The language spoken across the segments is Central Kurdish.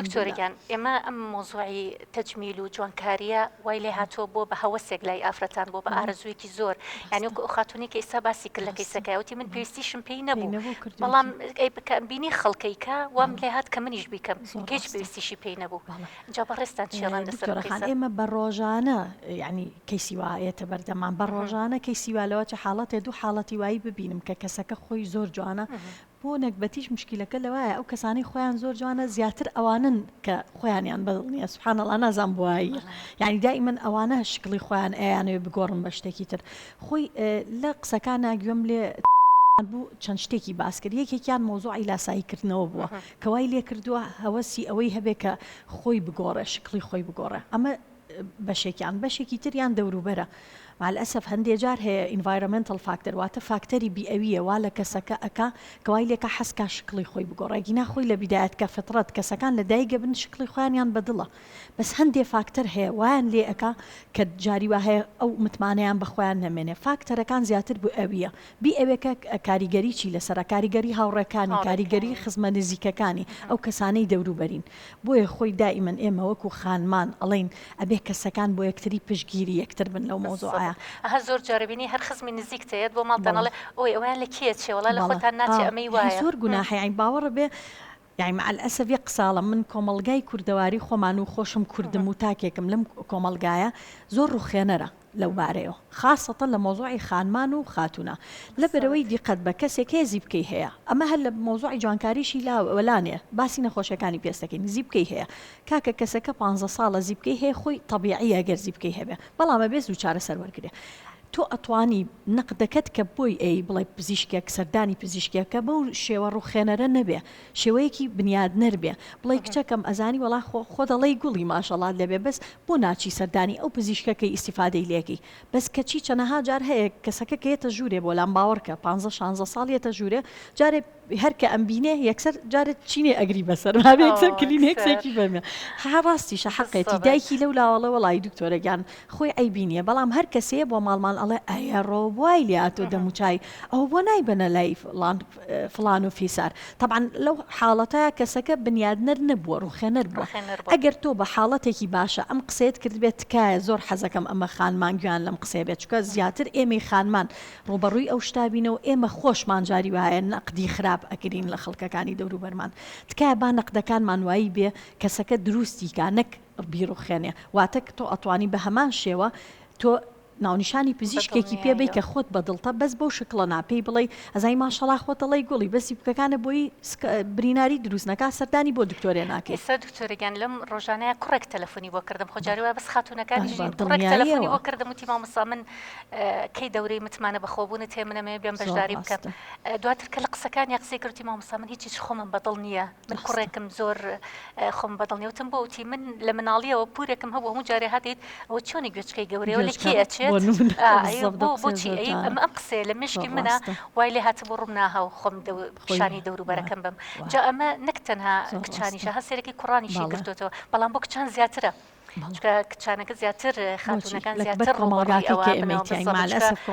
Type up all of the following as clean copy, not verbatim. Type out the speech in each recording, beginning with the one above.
دکتۆریان ئێمە ئەم مۆزوعی تەجمیل و جوانکاریە وای لێ هاتۆ بۆ بە هەوەسێک لای ئافرەتان بۆ بە ئارەزوویەکی زۆر یعنی وەکو خاتونی کە ئێستا باسی کرد لە کەیسەکەوتی من پێویستیشم پێی نەبوو بەڵام بینی خەڵکەیکە وام لێ هات کە منیش بیکەم هیچ پێویستیشی پێی نەبوو جا بەڕێستان چێڵان لەسەر ئێمە بە ڕۆژانە یعنی کەیسی وایەتە بەردەمان بە ڕۆژانە کەیسی والەوە چه حاڵەتێ دوو حاڵەتی وایی ببینم کە کەسەکە خۆی زۆر جوانە بۆ نەکبەتیش مشکلەکە لەوایە ئەو کەسانی خۆیان زۆر جوانە زیاتر ئەوانن کە خۆیانیان بەدڵنیە سبحان الله نازان بوایی یعنی دائیمەن ئەوانە شکڵی خۆیان ئەیانەوێ بگۆڕن بە شتێکی تر خۆی لە قسەکان ناگوێم لێ بوو چەند شتێکی باس کرد یەکێکیان مۆزوعی لاساییکردنەوە بووە کەوای لێ کردووە هەوەسی ئەوەی هەبێ کە خۆی بگۆڕێ شکڵی خۆی بگۆڕێ ئەمە بەشێکی تریان دەوروبەرە مع الأسف هەندێک جار هەیە environmental factor واتە فاکتەری بیئەویە وا لە کەسەکە ئەکا کەوای لێکە حەسکا شکڵی خۆی بگۆڕێ گینا خۆی لە بیدایەت کە فطرەت کەسەکان لە دایکە بن شکڵی خۆیانیان بەدڵە بەس هەندێک فاکتەر هەیە وایان لێ ئەکا کە جاری وا هەیە ئەو متمانەیان بەخۆیان نەمێنێ فاکتەرەکان زیاتر بوو ئەویە بیئەوێکە کاریگەری چی لەسەر کاریگەری هاوڕێکانی کاریگەری خزمە نزیکەکانی ئەو کەسانەی دەوروبەرین بۆیە خۆی دائیمەن ئێمە وەکو خانمان ئەڵێن ئەبێ کەسەکان بۆ یەکتری پشگیری یەکتر بن لەو مۆزوعە ها زۆر جاربینی هەر خزمی نزیک تێت بۆ ماڵتەنەڵێ ئەوی ئەویان لە کێت چێوەڵا لە خۆتان ناچێ ئەمەی وایە زۆر گوناحی عین باوەڕ بێ يعني مع الأسف يقصالم من كوملجاي كردواري خمانو خوشم كردم وتاكيكم لم كوملجايا زور خيانرة لو باريو خاصة لموضوع خانمان وخاتونا لبروي دي قد بكسي كي زيبكي هي أما هلا بموضوع جوانكاريشي لا ولانية باسي نخوش كاني بيستكين زيبكي هي كاكا كسكا بانزا صالة زيبكي هي خوي طبيعية غير زيبكي هي بلا ما بيزو چارە سەروەر كده تو ئەتوانی نەقدەکەت کە بۆی ئەی بڵێ پزیشکێک سەردانی پزیشکێکە بەو شێوە ڕوخێنەرە نەبێ شێوەیەکی بنیاد نەربێ بڵێ کچەکەم ئەزانی وڵا خۆ دەڵێی گوڵی ماشەڵات لەبێ بەس بۆ ناچی سەردانی ئەو پزیشکەکەی ئیسیفادەی لێکی بەس کەچی چەنەها جار هەیە کەسەکە کە یێتە ژوورێ بۆ لام باوەڕکە 15-16 ساڵ یێتە ژوورێ جارێ هەر کە ئەم بینێ یەکسەر جارێت چینێ ئەگری بەسەر هەبێ یەکسەر کلینێکسێکی بەمێ ڕاستیشە حەقێتی دایکی لەو لاوەڵە وڵای دکتۆرەگیان خۆی ئەیبینیە بەڵام هەر کەسەیە بۆ ماڵمان ئەڵێ ئەیە ڕۆبوای لێهاتۆ دەموچای ئەو بۆ نایبەنە لای فڵان و فیسار طبعا لەو حاڵەتە کەسەکە بنیادنەر نەبووە ڕوخێنەر بووە ئەگەر تۆ بە حاڵەتێکی باشە ئەم قسەیت کرد بێت تکایە زۆر حەزەکەم ئەمە خانمان گویان لەم قسەیە بێت چکە زیاتر ئێمەی خانمان ڕوبەڕووی ئەو شتابینەوە ئێمە خۆشمان جاری وایە نەقدی خراپ ئەگرین لە خەڵکەکانی دەوروبەرمان تکایە با نەقدەکانمان وایی بێ کەسەکە دروستی کا نەک بیرروخێنێ واتە تۆ ئەتوانی بە هەمان شێوە تۆ ناونیشانی پزیشکێکی پێبی کە خۆت بەدڵتە بەس بۆ شکڵە ناپێی بڵێ ئەزای ماشەڵا خۆتەڵی گوڵی بەسی بکەکانە بۆی بریناری دروستنەکە سەردانی بۆ دکتۆرێ ناکەی ئێستا دکتۆرەگیان لەم ڕۆژانەیە کوڕێک تەلەفۆنی بۆ کردم خۆجاری وای بەس خاتونەکانی کوڕێک تەلەفۆنی بۆ کردم وتی مامۆستا من کەی دەورەی متمانە بەخۆبوونت هەیە منەمەوێ بێم بەشداری بکەم دواتر کە لە قسەکانی قسەی کردی مامۆستا من هیچ خۆمم بەدڵ نییە من کوڕێکم زۆر خۆم بەدڵ نیە وتم بۆ وتی من لە مناڵیەوە پورێکم هەبوو هەموو جارێ هاتیت ئەوە چۆنی گوێچکەی گەورەیە لە کێ ئەچێت بۆچی ئەم قسێ لە مشکی منە وای لێ هاتە بۆ ڕوو ناهاو خۆم پیشانی دەوروبەرەکەم بم جا ئەمە نەک تەنها کچانیشە هەسێرەی کوڕانیشی گرتوتەوە بەڵام بۆ کچان زیاترە کچانەکە زیاتر خاتونەکان زیاتر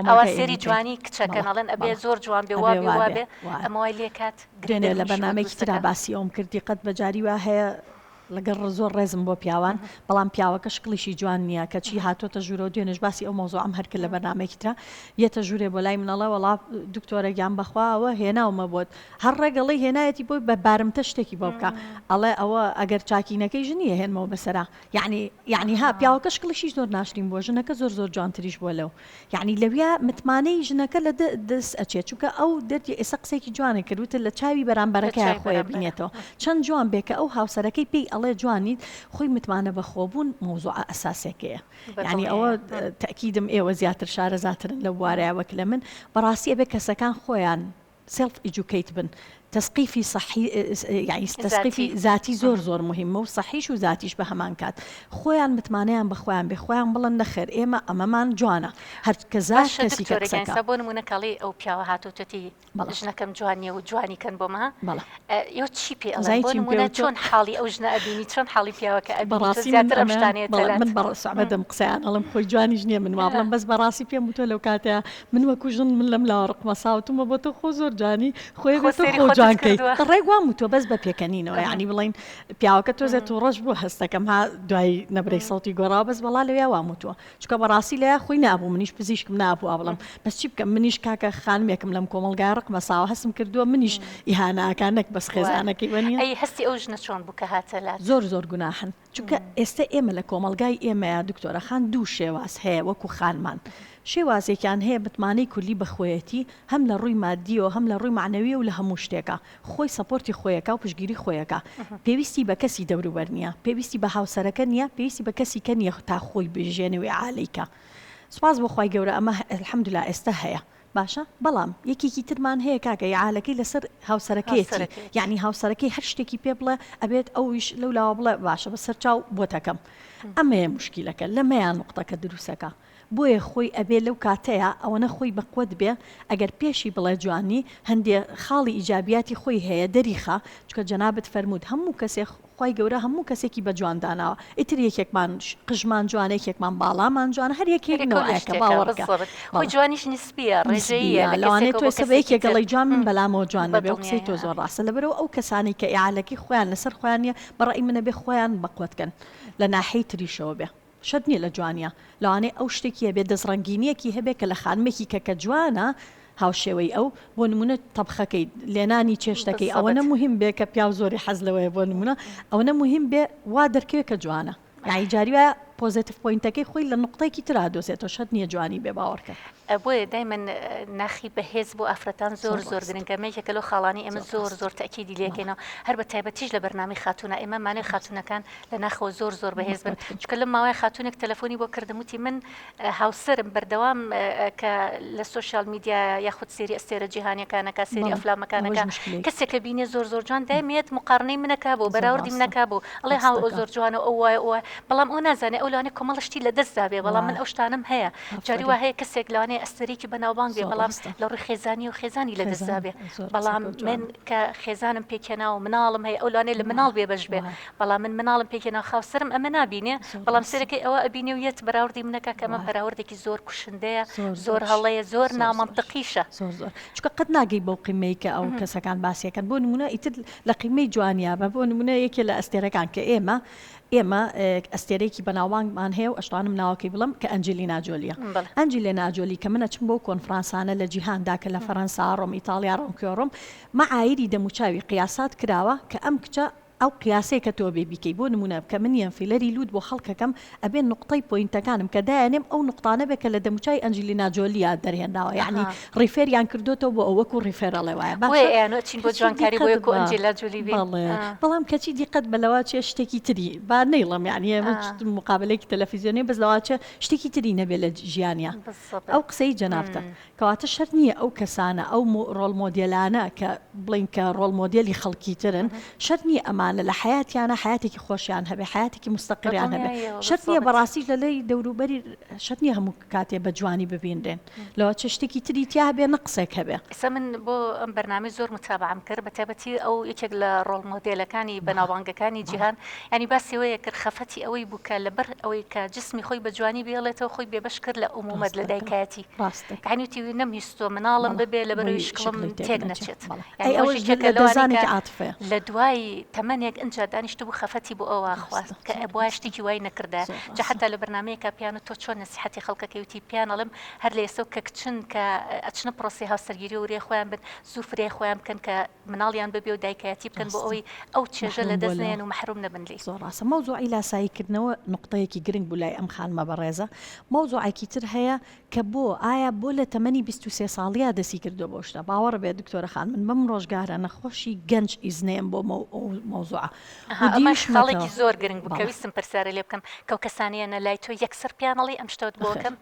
ئەوە سێری جوانی کچەکەناڵێن ئەبێ زۆر جوان بێ وابێ ئەمە وای لێ کات گرێنێ لە بەنامەیەکی ترا باسی ئەوم کردی قەت بەجاری وا هەیە لەگەڕ زۆر ڕێزم بۆ پیاوان بەڵام پیاوەکە شکڵیشی جوان نییە کە چی هاتۆتە ژوورە دوێنش باسی ئەو مۆزوع ئەم هەرکرد لە بەرنامەیەکی ترا یەتە ژوورێ بۆ لای منەڵە وەڵا دکتۆرە گیان بەخواوە هێناومە بۆت هەر ڕێگەڵی هێنایەتی بۆی بە بارمتە شتێکی بۆ بکە ئەڵێ ئەوە ئەگەر چاکینەکەی ژنیە هێنمەوە بەسەرا یعنی ها پیاوەکە شکڵیشی زۆر ناشرین بۆ ژنەکە زۆر جوانتریش بۆ لەو یعنی لەویا متمانەی ژنەکە لە دەست ئەچێت چونکە ئەو دەردی ئێستا قسێکی جوانە کردوتە لە چاوی بەرامبەرەکەی خۆی بینێتەوە چەند جوان بێکە ئەو هاوسەرەکەی پێی ئەڵێ جوانیت خۆی متمانە بەخۆبوون مۆزوع ئەساسێکەیە یعنی ئەوە تەکیدم ئێوە زیاتر شارەزاترن لە بوارەیە وەک لە من بەڕاستی ئەبێ کەسەکان خۆیان سيلف educate بن تسقيفي صحي يعني تسقيفي ذاتي زور مهمة وصحيش وذاتيش بهمان كات خويان متمانيان بخويان بلن نخير إما أمامان جوانا هر كذا كسي كسكا يعني سابون منكالي أو بياو هاتو تتي جنا كم جواني وجواني كان بوما بلا يو تشيبي الله بون منا شون حالي أو جنا أبيني شون حالي بياو كأبيني زيادة رمشتانية ثلاث من برا سعمدم قسان الله مخوي جواني جنيه من وابلن بس براسي بيا متولو كاتيا من وكو جن من لم لا رقم صاوت وما بتو خوزور جاني خوي بتو جوانکەی ڕێک وام تۆ بەس بە پێکەنینەوە یعنی بڵین پیاوەکە تۆزێت و ڕۆژ بوو هەستەکەم ها دوای نەبرەی سەڵتی گۆڕاوە بەس بەڵا لەوێ واموتووە چکە بەڕاستی لە خۆی نابوو منیش پزیشکم نابوو بڵم بەس چی بکەم منیش کاکە خانمێکم لەم کۆمەلگای ڕقمە ساوە هەستم کردووە منیش ئیهانەکانێک بەس خێزانەکەی وەنیە ئەی هەستی ئەو ژنە چۆن بوو کە هاتەلات زۆر گوناحن چونکە ئێستا ئێمە لە کۆمەلگای ئێمەیە دکتۆرە خان دوو شێواز هەیە وەکو خانمان شێوازێکیان هەیە بتمانەی کولی بەخۆیەتی هەم لە ڕووی مادیەوە هەم لە ڕووی معنەویە و لە هەموو شتێکە خۆی سەپۆرتی خۆیەکە و پشگیری خۆیەکە پێویستی بە کەسی دەوروبەر نییە پێویستی بە هاوسەرەکە نییە پێویستی بە کەسی کە نییە تا خۆی بژێنەوەی عالیکە سوپاس بۆ خی گەورە ئەمە الحەمدوللا ئێستا هەیە باشە بەڵام یەکێکی ترمان هەیە کاکە عالەکەی لەسەر هاوسەرەکەیەتی یعنی هاوسەرەکەی هەر شتێکی پێ بڵێ ئەبێت ئەویش لەولاوە بڵێ باشە بە سەرچاو بۆتەکەم ئەمەیە مشکیلەکە لەمەیان نقطەکە دروستەکە بۆیە خۆی ئەبێ لەو کاتەیە ئەوەنە خۆی بەقوت بێ ئەگەر پێشی بڵێ جوانی هەندێک خاڵی ئیجابیاتی خۆی هەیە دەریخە چکە جەنابەت فەرموود هەموو کەسێک خی گەورە هەموو کەسێکی بە جوانداناوە ئیتر یەکێکمان قژمان جوانێکێکمان باڵامان جوان هەر یەکێکەوە باوەڕکە خۆی جوانیش نسبیە ڕێژەیە لەوانێت تۆ سەبەیەکێک گەڵی جوان من بەلامەوە جوان بێ قسەی تۆ زۆر ڕاستە لەبەرەوە ئەو کەسانی کە ئیعالەکی خۆیان لەسەر خۆیانە بەڕێی منە بێ خۆیان بەقوتکەن لە ناحەی تریشەوە بێ شەد نییە لە جوانیە لەوانەیە ئەو شتێکی هەبێ دەستڕەنگینیەکی هەبێ کە لە خانمێکی کە جوانە هاوشێوەی ئەو بۆ نمونە تەبخەکەی لێنانی چێشتەکەی ئەوەنە مهم بێ کە پیا زۆری حەز لەوەیە بۆ نمونە ئەوەنە مهم بێ وا دەرکەوێت کە جوانە یعنی جاری وایە پۆزیتیڤ پۆینتەکەی خۆی لە نقطەیەکی ترا دۆزێتەوە شەد نییە جوانی بێ باوەڕکە بۆیە دایما ناخی بەهێز بۆ ئافرەتان زۆر گرنگە مێکێکە لەو خاڵانی ئێمە زۆر تاکیدی لێکێنەوە هەر بە تایبەتیش لە بەرنامی خاتونە ئێمە مانێ خاتونەکان لە ناخەوە زۆر بەهێز بن چکە لەم ماوەی خاتونێک تەلەفۆنی بۆ کردموتی من هاوسرم بەردەوام کە لە سوۆشیال میدیا یاخود سێری ئەستێرە جیهانیەکانەکە سێری ئەفلامەکانەکە کەسێک کە بینێ زۆر جوان دایمێت مقارنەی منەکە بۆ بەراوردی منەکە بۆ ئەڵێ هاو زۆر جوانە ئەو وایە بەڵام ئەو نازانێ ئەو لەوانێ کۆمەڵشتی لە دەست دابێ بەڵام من ئەو شتانم هەیە جاری وا هەیە کەسێک لەوانەیە ئەستەرێکی بەناو بێ بەڵام لە ڕووی خێزانی و خێزانی لە دەستا بێ بەڵام من کە خێزانم پێکێنا و مناڵم هەیە ئەولانێ لە مناڵ بێ بەش بێ بەڵام من مناڵم پێکێنا خاوسرم ئەمە نابینێ بەڵام سەرەکەی ئەوە ئەبینێ و یەت بەراوردی منەکە کە ئەمە بەراوردێکی زۆر کوشندەیە زۆر هەڵەیە زۆر نامەنتەقیشە چکە قەت ناگەی بەو قیمەی کە ئەو کەسەکان باسیەکەن بۆ نمونە ئیتر لە قیمەی جوانیا بە بۆ نمونە یەکێ لە ئەستێرەکان کە ئێمە ئەستێرەیەکی بەناوبانگمان هەیە و ئەشتوانم ناوەکەی بڵم کە ئەنجلینا جۆلیە ئەنجلینا جۆلی کە منە چم بۆ کۆنفرانسانە لە جیهاندا کە لە فەرەنسا ڕۆم ئیتالیا ڕۆم کێڕۆم مەعایری دەموچاوی قیاسات کراوە کە ئەم کچە ئەو قیاسەیە کە تۆ بێ بیکەی بۆ نمونە کە منیان فیلەری لود بۆ خەڵکەکەم ئەبێن نقطەی پۆینتەکانم کە دایانێم ئەو نقطانە بێ کە لە دەموچای ئەنجلینا جۆلیە دەرهێناوە یعنی ڕیفێریان کردوتەوە بۆ ئەوەکو ڕیفێرەڵێ وایە بۆ جوانکاری بۆ ئەنجلینا جۆلی بەڵام کەچی دیقەت بەلەوە چێ شتێکی تری با نەیڵم یعنی مقابلێکی تەلەڤیزیۆنی بەس لەواچە شتێکی تری نەبێ لە ژیانیا ئەو قسەی جەنابتە کەواتە شەر نییە ئەو کەسانە ئەو ڕۆڵ مۆدێلانە کە بڵین کە ڕۆڵ مۆدێلی خەڵکی ترن شەر نییە ئەمانە لە حياتیانە حياتێکی خۆشیان هەبێ حياتێکی مستەقریان هەبێ شەت نییە بەڕاستی لەلەی دەوروبەری شەت نییە هەموو کاتێ بە جوانی ببیندێن لەوە چ شتێکی تری تیا هەبێ نەقسێک هەبێ ئێستا من بۆ ئەم بەرنامەی زۆر متابعەم کرد بە تایبەتی ئەو یەکێک لە ڕۆڵ مۆدێلەکانی بەناوبانگەکانی جیهان ینی باسی ئەوەیە کرد خەفەتی ئەوەی بووکە لەبەر ئەوەی کە جسمی خۆی بە جوانی بێڵێتەوە خۆی بێبەش کرد لە عمومەت لە دایکایەتی ینی نەمیستۆ مناڵم ببێ لەبەرەوەی شکڵم تێک نەچێت لە دوای تەمەنێک ئەنج دانیشت بوو خەفەتی بۆ ئەوە خواست کە بۆ شتێکی وای نەکردە جا حتا لە بەرنامەیەکە پیانە تۆ چۆن نەسیحەتی خەڵکەکەوتی پیانەڵم هەر لە ئێستا کە کچن کە ئەچنە پرۆسی هاوسەرگیری و ورێ خۆیان بن زوو فرێ خۆیان بکەن کە مناڵیان ببێ و دایکایەتی بکەن بۆ ئەوەی ئەو چێژە لە دەستنێن و مەحروم نەبن لێ زۆر ڕاستە مەوزوعی لاساییکردنەوە نقطەیەکی گرنگ بوو لای ئەم خانمە بەڕێزە مەوزوعێکی تر هەیە کە بۆ ئایا بۆ لە تەمەنی 23 ساڵیا دەسی کردو بۆ شتە باوەڕ بێ دکتۆرە خان من بەم ڕۆژگارە نەخۆشی گەنج ئیزنێم بۆ مەوزوعە خاڵێکی زۆر گرنگ بوو کە ویستم پرسیارە لێ بکەم کەو کەسانیانە لای تۆ یەکسەر پیانەڵی ئەم شتەوت بۆکەم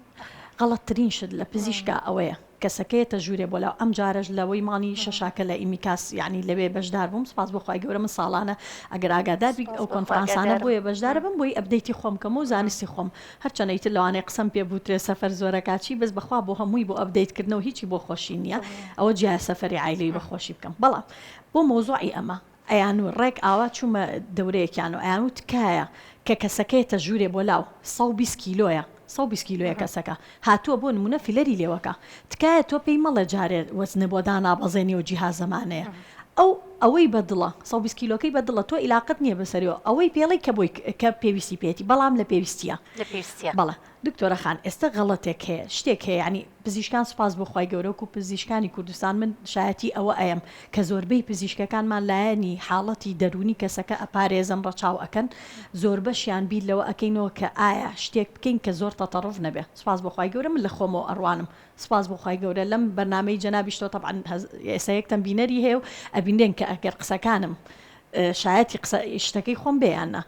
غەڵەتترین شت لە پزیشکا ئەوەیە کەسەکەیەتە ژوورێ بۆ لاو ئەم جارەش لەوەی مانی شەشاکە لە ئیمیکاس یعنی لەوێ بەشدار بووم سپاس بۆ خی گەورە من ساڵانە ئەگەر ئاگادار ئەو کۆنفرانسانە بۆیە بەشدارە بم بۆی ئەبدەیتی خۆم کەم و زانستی خۆم هەرچەنەیتر لەوانەیە قسەم پێ بووترێ سەفەر زۆرەکچی بەس بەخوا بۆ هەمووی بۆ ئەبدەیتکردنەوە هیچی بۆ خۆشی نییە ئەوە جیای سەفەری عیلەی بەخۆشی بکەم بەڵام بۆ مۆزوعی ئەمە ئەیان و ڕێک ئاوا چوومە دەورەیەکیان و ئەیان و تکایە کە کەسەکەیتە ژوورێ بۆ لاو 120 کیلۆیە 120 کیلۆیە کەسەکە هاتووە بۆ نمونە فیلەری لێوەکە تکایە تۆ پێی مەڵە جارێ وەزنە بۆ دانابەزێنی و جیها زەمانەیە ئەوەی بەدڵە 120 کیلۆکەی بەدڵە تۆ عیلاقت نییە بەسەریەوە ئەوەی پێڵی کە بۆی کە پێویستی پێێتی بەڵام لە پێویستیە بەڵێ دکتۆرە خان ئێستا غەڵەتێک هەیە شتێک هەیە ینی پزیشکان سوپاس بۆ خی گەورە و پزیشکانی کوردستان من شایەتی ئەوە ئەم کە زۆربەی پزیشکەکانمان لایەنی حاڵەتی دەرونی کەسەکە ئەپارێزن ڕەچاو ئەکەن زۆر بەشیان بیر لەوە ئەەکەینەوە کە ئایا شتێک بکەین کە زۆر تەتەڕف نەبێ سوپاس بۆ خی گەورە من لە خۆمەوە ئەڕوانم سپاس بۆ خی گەورە لەم بەرنامەی جەنابیشتۆ طبعاً ئێستا یەکتەم بینەری هەیە و ئەبینێن کە ئەگەر قسەکانم شایەتی شتەکەی خۆم بێیانە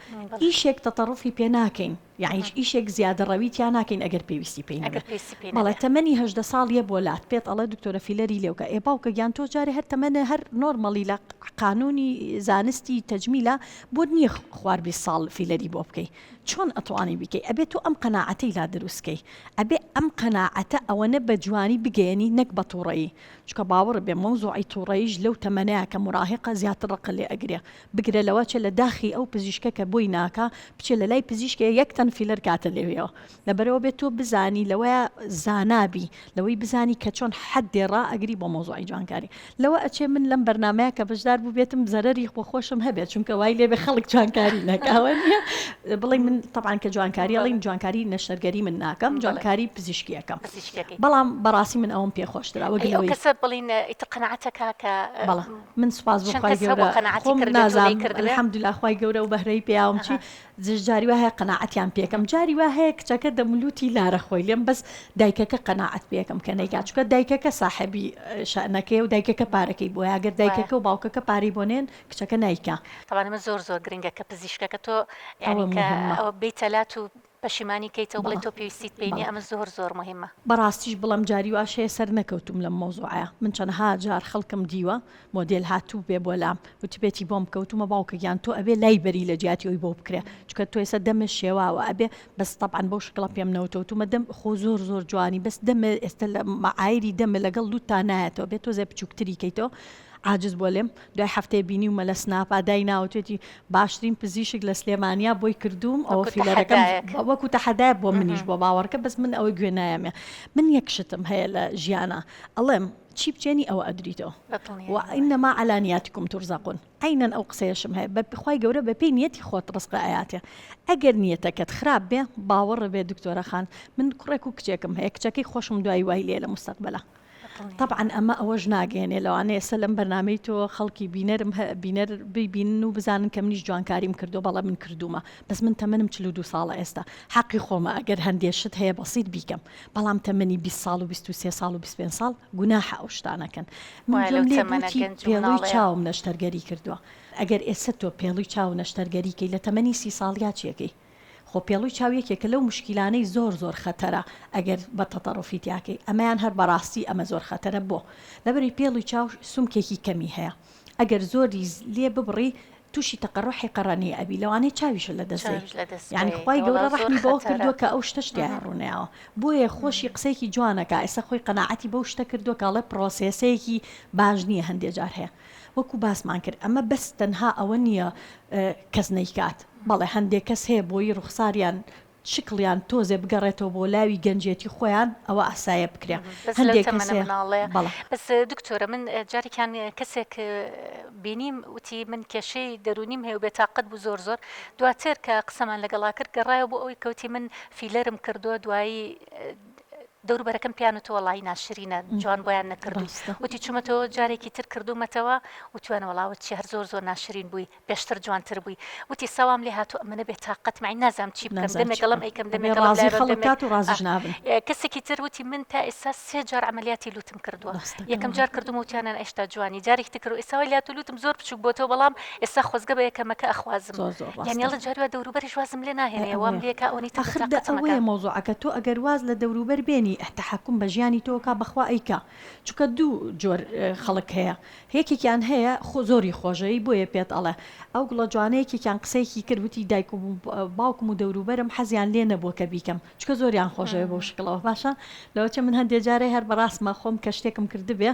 ئیشێک تەتەڕفی پێ ناکەین یعنی ئیشێک زیادە ڕەویتیان ناکەین ئەگەر پێویستی پێین بەڵێ تەمەنی 18 ساڵیە بۆ لات پێت ئەڵە دکتۆرە فیلەری لێوکە ئێ باوکە گیان تۆ جارێ هەر تەمەنە هەر نۆرمەڵی لە قانونی زانستی تەجمیلە بۆ نییە خوار 20 ساڵ فیلەری بۆ بکەی چۆن ئەتوانی بکەی ئەبێ تۆ ئەم قەناعەتەی لا دروستکەی ئەبێ ئەم قەناعەتە ئەوەنە بە جوانی بگەێنی نەک بە تووڕەیی چکە باوەڕ بێ مەوزوعی تووڕەییش لەو تەمەنەیە کە مراهقە زیاتر ڕق لێ ئەگرێ بگرە لەوە چە لە داخی ئەو پزیشکە کە بۆی ناکە بچێ لە لای پزیشکە یەکتەن فیلەر کاتە لێوێەوە لەبەرەوە بێت تۆ بزانی لەوەیە زانابی لەوەی بزانی کە چۆن حەدێڕا ئەگری بۆ مۆزوعی جوانکاری لەوە ئەچێ من لەم بەرنمەیە کە بەشدار بوو بێتم زەرری خۆ خۆشم هەبێت چونکە وای لێ بێ خەڵک جوانکاری نەکاوە نیە بڵێ من طبعاً کە جوانکاری ئەڵین جوانکاری نەشتەرگەری من ناکەم جوانکاری پزیشکیەکەم بەڵام بەڕاستی من ئەوم پێخۆشترا وەگەڵەوەی کەسە بڵین قەناعەتەکە کە بەڵێ من سوپاس بۆ خی گەورە خۆم نازانم الحەمدوللا خی گەورە و بەهرەی پیاوم چی جاری وا هەیە قەناعەتیان پێکەم جاری وا هەیە کچەکە دەملوتی لارە خۆی لێم بەس دایکەکە قەناعەت پێکەم کە نەیکات چونکە دایکەکە ساحەبی شانەکەی و دایکەکە پارەکەی بۆ ئەگەر دایکەکە و باوکەکە پارەی بۆنێن کچەکە نایکا طبعا من زۆر گرنگە کە پزیشکەکە تۆ یعنی کە ئەوە بیتەلات و پەشیمانی کەیتەوە بڵێ تۆ پێویستیت بینی ئەمە زۆر مهمە بەڕاستیش بڵم جاری واشەیە سەر نەکەوتم لەم مۆزوعە من چەندها جار خەڵکم دیوە مۆدێل هاتوو بێ بۆ لام وتبێتی بۆم کەوتومە باوکە گیان تۆ ئەبێ لای بەری لە جیاتیەوەی بۆ بکرێ چکە تۆ ێستا دەمە شێواوە ئەبێ بەس طبعاً بەو شکڵە پێم نەوتەوتومە دەم خۆ زۆر جوانی بەس دەمە ئێستا لە معایری دەمە لەگەڵ دوو تا نایەتەوە بێت تۆ زێ بچووکتری کەیتەوە عاجز بۆ لێم دوای هەفتەیە بینی ومە لە سناپا دای ناوتێتی باشترین پزیشک لە سلێمانیا بۆی کردوم ئەوە فیلەرەکەم وەکو تەحەدای بۆ منیش بۆ باوەڕکە بەس من ئەوەی گوێ نایەمێ من یەک شتم هەیە لە ژیانە ئەڵێم چی بچێنی ئەوە ئەدریتەوە وئینەما عەلا نیاتیکم تورزەقون عینەن ئەو قسەیەشم هەیە بەخوای گەورە بە پێی نیەتی خۆت ڕزقە ئاياتێ ئەگەر نیەتەکەت خراپ بێ باوەڕ بێ دکتۆرە خان من کوڕێک و کچێکم هەیە کچەکەی خۆشم دوای وای لێ لە مستەقبەلە طبعا ئەمە ئەوەش ناگەێنێ لەوانەیە ئێستا لەم بەرنامەی تۆ خەڵکی بینەر ببینن و بزانن کە منیش جوانکاریم کردو بەڵام من کردومە بەس من تەمەنم 42 ساڵە ئێستا حەقی خۆمە ئەگەر هەندێک شت هەیە بەسیط بیکەم بەڵام تەمەنی 20 ساڵ و 23 ساڵ و 25 ساڵ گوناحە ئەو شتانەکەن پێڵووی چاوم نەشتەرگەری کردووە ئەگەر ئێستا تۆ پێڵووی چاو نەشتەرگەریکەی لە تەمەنی 30 ساڵیا چیەکەی خۆ پێڵووی چاویەکێکە لەو مشکیلانەی زۆر خەتەرە ئەگەر بە تەتەڕفی تیاکەی ئەمەیان هەر بەڕاستی ئەمە زۆر خەتەرە بۆ لەبەری پێڵووی چاو سومکێکی کەمی هەیە ئەگەر زۆری لێ ببڕی تووشی تەقەڕحی قەڕەنی ئەبی لەوانەیە چاویش لە دەستێ یعنی خۆی گەورە ڕەحمی بۆ کردووە کە ئەو شتە شتیان ڕوونیاوە بۆیە خۆشی قسەیەکی جوانەکە ئێستا خۆی قەناعەتی بەو شتە کردووە کاڵێ پرۆسێسەیەکی باش نییە هەندێک جار هەیە وەکو باسمان کرد ئەمە بەس تەنها ئەوە نییە کەس نەیکات بەڵێ هەندێک کەس هەیە بۆی ڕوخساریان شکلیان تۆزێ بگەڕێتەوە بۆ لاوی گەنجێتی خۆیان ئەوە ئاسایە بکرێ هەندێک بەس دکتۆرە من جارێکیان کەسێک بینیم وتی من کێشەی دەرونیم هەیە و بێتاقەت بوو زۆر دواتر کە قسەمان لەگەڵا کرد گەڕایەوە بۆ ئەوەی کەوتی من فیلەرم کردووە دوایی دەوروبەرەکەم پیانەوە وڵی ناشرینە جوان بۆیان نەکردوی وتی چوومەتەوە جارێکی تر کردومەتەوە وتوانە وڵاوت چی هەر زۆر ناشرین بووی پێشتر جوانتر بووی وتی ساوام لێ هاتوو ئەمەە بێتاقەت مای نازام چی بکەم دەمێکەڵم ئەیکەم کەسێکی تر وتی من تا ئێستا 3 جار عملیاتی لوتم کردووە یەکەم جار کردوم وتیانە ئێشتا جوانی جارێک تر ئێساوای لات لوتم زۆر بچوک بۆتەوە بەڵام ئێستا خۆزگە بە یەکەمەکە ئەخوازم یانیڵە جاروە دەوروبەری وازم لێ ناهێنێ وام لێکە ئەوەی تەخردەوەیە مۆزوعەکە تۆ ئەگەر واز لە دەوروبەر بێنی تەحەکوم بە ژیانی تۆکە بەخوا ئەیکا چونکە دوو جۆر خەڵک هەیە هەیەکێکیان هەیە زۆری خۆشەوی بۆیە پێت ئەڵێ ئەو گوڵە جوانەیەکێکیان قسەیەکی کردوتی دایک و باوکم و دەوروبەرم حەزیان لێ نەبووە کە بیکەم چونکە زۆریان خۆشەوی بۆ شکڵەوە باشە لەوەچە من هەندێک جارێ هەر بەڕاستمە خۆم کە شتێکم کردبێ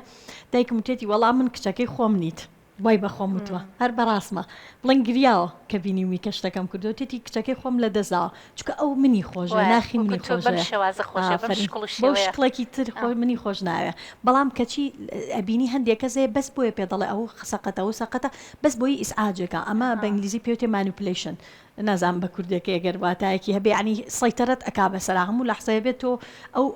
دایکم وتێتی وەڵام من کچەکەی خۆم نیت وای بەخۆم وتوە هەر بەڕاستمە بڵێن گریاوە کە بینی وی کە شتەکەم کردو تێتی کچەکەی خۆم لە دەزاوە چکە ئەو منی خۆشە ناخی منی خۆش شکڵێکی تر منی خۆش ناوێ بەڵام کەچی ئەبینی هەندێک کەسێ بەس بۆیە پێ دەڵێ ئەو سەقەتە و سەقەتە بەس بۆی ئیسعاجێکە ئەمە بە ئینگلیزی پێوتێ مانیپولیشن نازان بە کوردێکی ئەگەر واتایەکی هەبێ ینی سەیتەرەت ئەکا بەسەر هەموو لەحزەیە بێت تۆ ئەو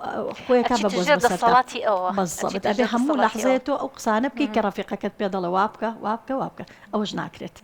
خۆیەکە بە دەسەڵاتی ئەوە بەڵێ ئەبێ هەموو لەحزەیە تۆ ئەو قسانە بکەی کە ڕەفیقەکەت پێ دەڵێ وا بکە ئەوەش ناکرێت.